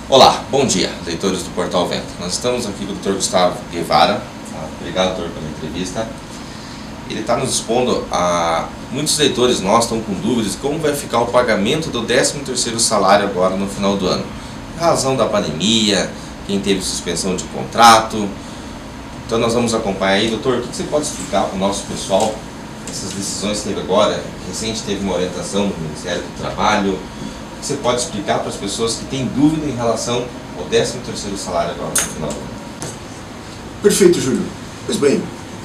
Olá, bom dia, leitores do Portal Vento. Nós estamos aqui com o Dr. Gustavo Guevara. Obrigado, doutor, pela entrevista. Ele está nos expondo a... Muitos leitores nossos estão com dúvidas de como vai ficar o pagamento do 13º salário agora no final do ano. Em razão da pandemia, quem teve suspensão de contrato. Então nós vamos acompanhar aí. Doutor, o que você pode explicar para o nosso pessoal essas decisões que teve agora? Recente teve uma orientação do Ministério do Trabalho. Você pode explicar para as pessoas que têm dúvida em relação ao 13º salário agora no final do ano? Perfeito, Júlio. Pois bem,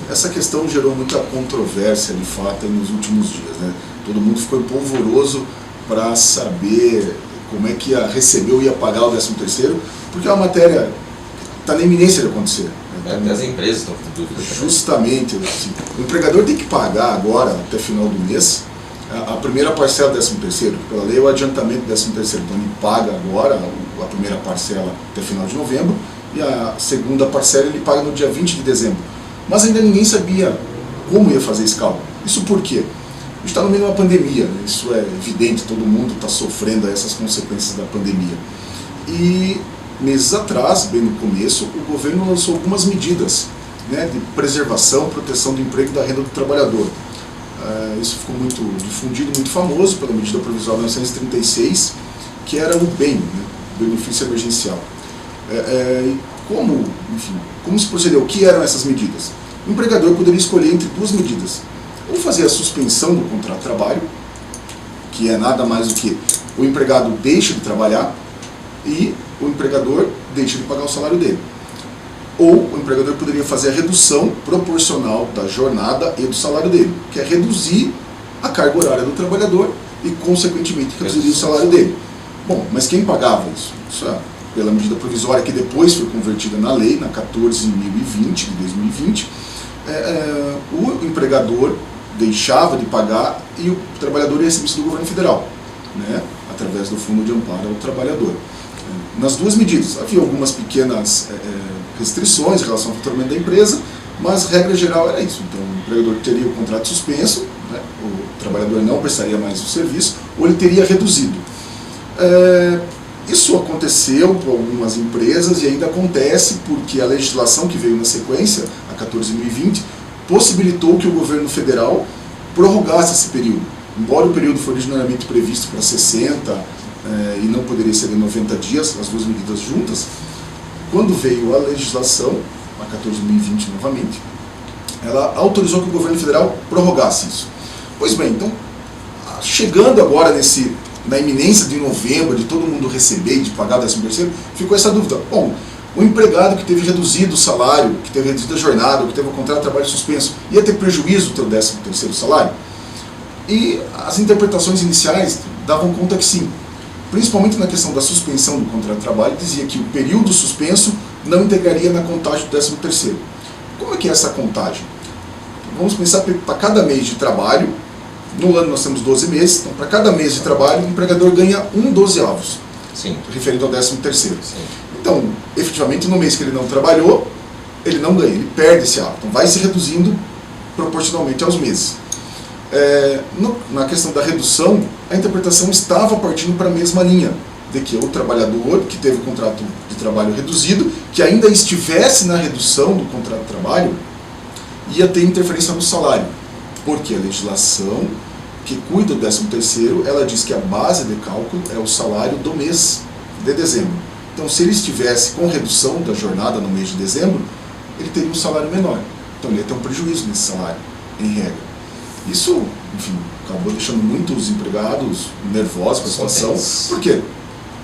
essa questão gerou muita controvérsia, de fato, nos últimos dias, né? Todo mundo ficou polvoroso para saber como é que ia receber ou ia pagar o 13º, porque é uma matéria que está na iminência de acontecer. Né? Até as empresas estão com dúvida. Justamente. Assim, o empregador tem que pagar agora, até final do mês, a primeira parcela do 13º, que pela lei é o adiantamento do 13º. Então ele paga agora a primeira parcela até final de novembro e a segunda parcela ele paga no dia 20 de dezembro. Mas ainda ninguém sabia como ia fazer esse cálculo. Isso por quê? A gente está no meio de uma pandemia, né? Isso é evidente, todo mundo está sofrendo essas consequências da pandemia. E meses atrás, bem no começo, o governo lançou algumas medidas, né, de preservação, proteção do emprego e da renda do trabalhador. Isso ficou muito difundido, muito famoso pela medida provisória 936, que era o BEM, né, benefício emergencial. Como se procedeu? O que eram essas medidas? O empregador poderia escolher entre duas medidas. Ou fazer a suspensão do contrato de trabalho, que é nada mais do que o empregado deixa de trabalhar e o empregador deixa de pagar o salário dele. Ou o empregador poderia fazer a redução proporcional da jornada e do salário dele, que é reduzir a carga horária do trabalhador e, consequentemente, reduzir o salário dele. Bom, mas quem pagava isso? Isso é pela medida provisória que depois foi convertida na lei, na 14.020 de 2020, o empregador deixava de pagar e o trabalhador ia receber isso do governo federal, né, através do Fundo de Amparo ao Trabalhador. Nas duas medidas, havia algumas pequenas restrições em relação ao faturamento da empresa, mas regra geral era isso. Então o empregador teria o contrato suspenso, né, o trabalhador não prestaria mais o serviço, ou ele teria reduzido. Isso aconteceu com algumas empresas e ainda acontece porque a legislação que veio na sequência, a 14.020, possibilitou que o governo federal prorrogasse esse período. Embora o período foi originalmente previsto para 60 e não poderia ser de 90 dias, as duas medidas juntas, quando veio a legislação, a 14.020 novamente, ela autorizou que o governo federal prorrogasse isso. Pois bem, então, chegando agora na iminência de novembro, de todo mundo receber e de pagar o 13º, ficou essa dúvida. Bom, o empregado que teve reduzido o salário, que teve reduzido a jornada, que teve o contrato de trabalho suspenso, ia ter prejuízo do teu 13º salário? E as interpretações iniciais davam conta que sim. Principalmente na questão da suspensão do contrato de trabalho, dizia que o período suspenso não integraria na contagem do 13º. Como é que é essa contagem? Vamos pensar para cada mês de trabalho, no ano nós temos 12 meses, então para cada mês de trabalho o empregador ganha 1/12, referido ao 13º. Sim. Então, efetivamente, no mês que ele não trabalhou, ele não ganha, ele perde esse hábito. Então vai se reduzindo proporcionalmente aos meses. Na questão da redução, a interpretação estava partindo para a mesma linha, de que o trabalhador que teve o contrato de trabalho reduzido, que ainda estivesse na redução do contrato de trabalho, ia ter interferência no salário, porque a legislação que cuida do 13º, ela diz que a base de cálculo é o salário do mês de dezembro. Então, se ele estivesse com redução da jornada no mês de dezembro, ele teria um salário menor. Então, ele ia ter um prejuízo nesse salário, em regra. Isso, enfim, acabou deixando muitos empregados nervosos com a situação, porque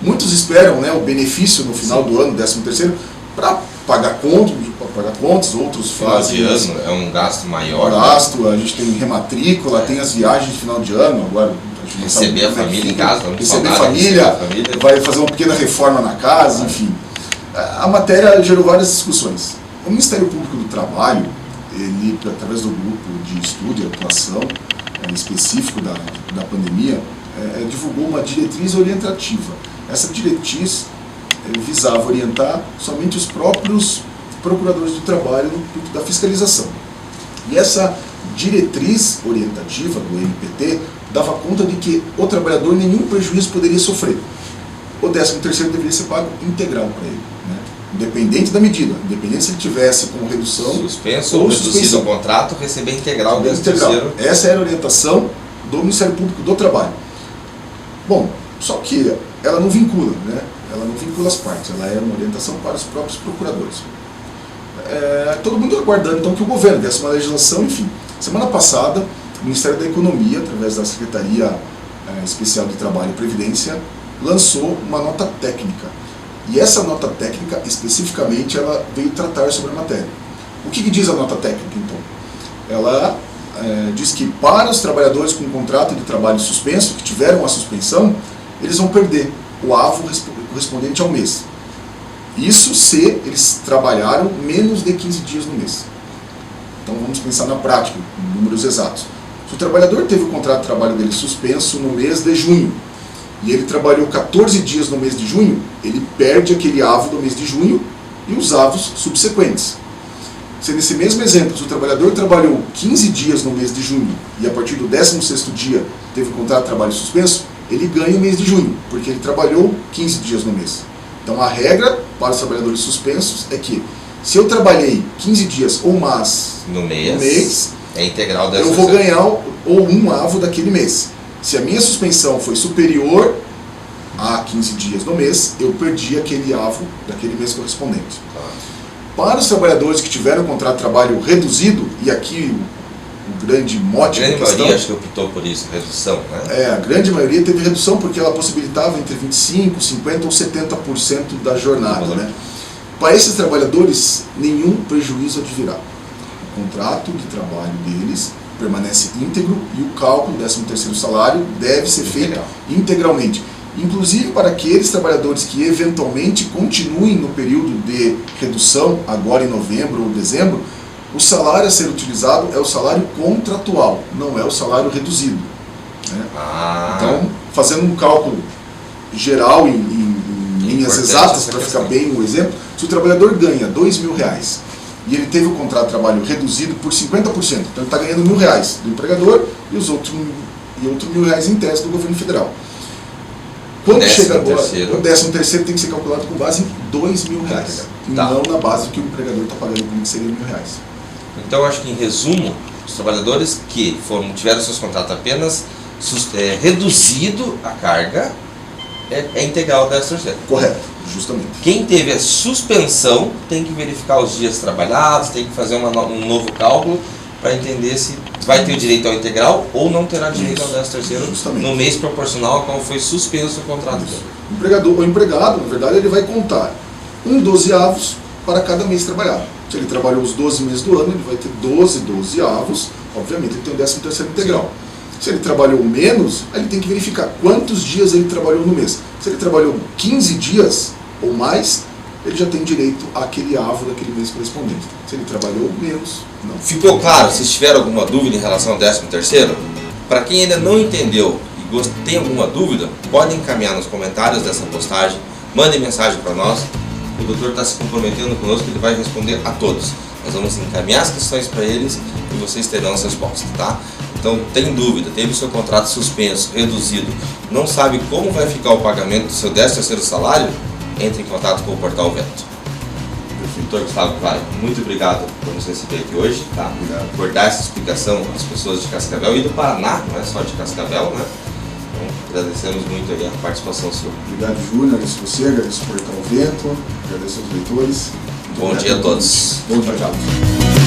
muitos esperam, né, o benefício no final do ano, 13º, para pagar contas, outros fazem... Final de ano é um gasto maior. A gente tem rematrícula, tem as viagens de final de ano, agora... Receber a família em casa, receber a família, vai fazer uma pequena reforma na casa, enfim. A matéria gerou várias discussões. O Ministério Público do Trabalho, ele, através do grupo de estudo e atuação específico da pandemia, divulgou uma diretriz orientativa. Essa diretriz visava orientar somente os próprios procuradores do trabalho da fiscalização. E essa diretriz orientativa do MPT dava conta de que o trabalhador nenhum prejuízo poderia sofrer. o 13º deveria ser pago integral para ele, né? Independente da medida, independente se ele tivesse como redução suspenso ou reduzido o contrato, receber integral o 13º. Essa era a orientação do Ministério Público do Trabalho. Bom, só que ela não vincula, né? Ela não vincula as partes, ela é uma orientação para os próprios procuradores. Todo mundo aguardando então que o governo desse uma legislação, enfim. Semana passada, o Ministério da Economia, através da Secretaria Especial de Trabalho e Previdência, lançou uma nota técnica. E essa nota técnica, especificamente, ela veio tratar sobre a matéria. O que diz a nota técnica, então? Ela diz que para os trabalhadores com contrato de trabalho suspenso, que tiveram a suspensão, eles vão perder o AVO correspondente ao mês. Isso se eles trabalharam menos de 15 dias no mês. Então vamos pensar na prática, em números exatos. Se o trabalhador teve o contrato de trabalho dele suspenso no mês de junho, e ele trabalhou 14 dias no mês de junho, ele perde aquele AVO do mês de junho e os AVOs subsequentes. Se nesse mesmo exemplo, se o trabalhador trabalhou 15 dias no mês de junho e a partir do 16º dia teve o contrato de trabalho suspenso, ele ganha o mês de junho, porque ele trabalhou 15 dias no mês. Então a regra para os trabalhadores suspensos é que se eu trabalhei 15 dias ou mais no mês é integral dessa eu vou ganhar um AVO daquele mês. Se a minha suspensão foi superior a 15 dias no mês, eu perdi aquele AVO daquele mês correspondente. Para os trabalhadores que tiveram um contrato de trabalho reduzido, e aqui o grande mote da questão... A grande maioria acho que optou por isso, redução, né? A grande maioria teve redução porque ela possibilitava entre 25%, 50% ou 70% da jornada, né? Para esses trabalhadores, nenhum prejuízo advirá. O contrato de trabalho deles permanece íntegro e o cálculo do 13º salário deve ser feito integralmente. Inclusive para aqueles trabalhadores que eventualmente continuem no período de redução, agora em novembro ou dezembro, o salário a ser utilizado é o salário contratual, não é o salário reduzido, né? Então, fazendo um cálculo geral em linhas exatas, para ficar bem o exemplo, se o trabalhador ganha R$2.000 e ele teve o contrato de trabalho reduzido por 50%, então ele está ganhando R$1.000 do empregador e outros R$1.000 em tese do governo federal. Quando chega agora, o 13º tem que ser calculado com base em R$2.000, e não na base que o empregador está pagando, que seria R$1.000. Então, acho que em resumo, os trabalhadores que tiveram seus contratos apenas reduzido a carga, é integral o 13º. Correto, justamente. Quem teve a suspensão tem que verificar os dias trabalhados, tem que fazer um novo cálculo para entender se vai ter o direito ao integral ou não terá direito ao 13º no mês proporcional ao qual foi suspenso o contrato dele. O empregado, na verdade, ele vai contar 12avos para cada mês trabalhado. Se ele trabalhou os 12 meses do ano, ele vai ter 12avos, obviamente ele tem o 13º integral. Se ele trabalhou menos, ele tem que verificar quantos dias ele trabalhou no mês. Se ele trabalhou 15 dias ou mais, ele já tem direito àquele AVO daquele mês correspondente. Se ele trabalhou menos, não. Ficou claro? Se tiver alguma dúvida em relação ao 13º, para quem ainda não entendeu e tem alguma dúvida, podem encaminhar nos comentários dessa postagem, mandem mensagem para nós. O doutor está se comprometendo conosco que ele vai responder a todos. Nós vamos encaminhar as questões para eles e vocês terão as respostas, tá? Então, tem dúvida, teve o seu contrato suspenso, reduzido, não sabe como vai ficar o pagamento do seu 13º salário, entre em contato com o Portal Vento. Doutor Gustavo Vale, muito obrigado por nos receber aqui hoje, tá? Por dar essa explicação às pessoas de Cascavel e do Paraná, não é só de Cascavel, né? Então, agradecemos muito aí a participação sua. Obrigado, Júnior, agradeço você, agradeço o Portal Vento, agradeço aos leitores. Bom dia a todos. Bom dia a todos.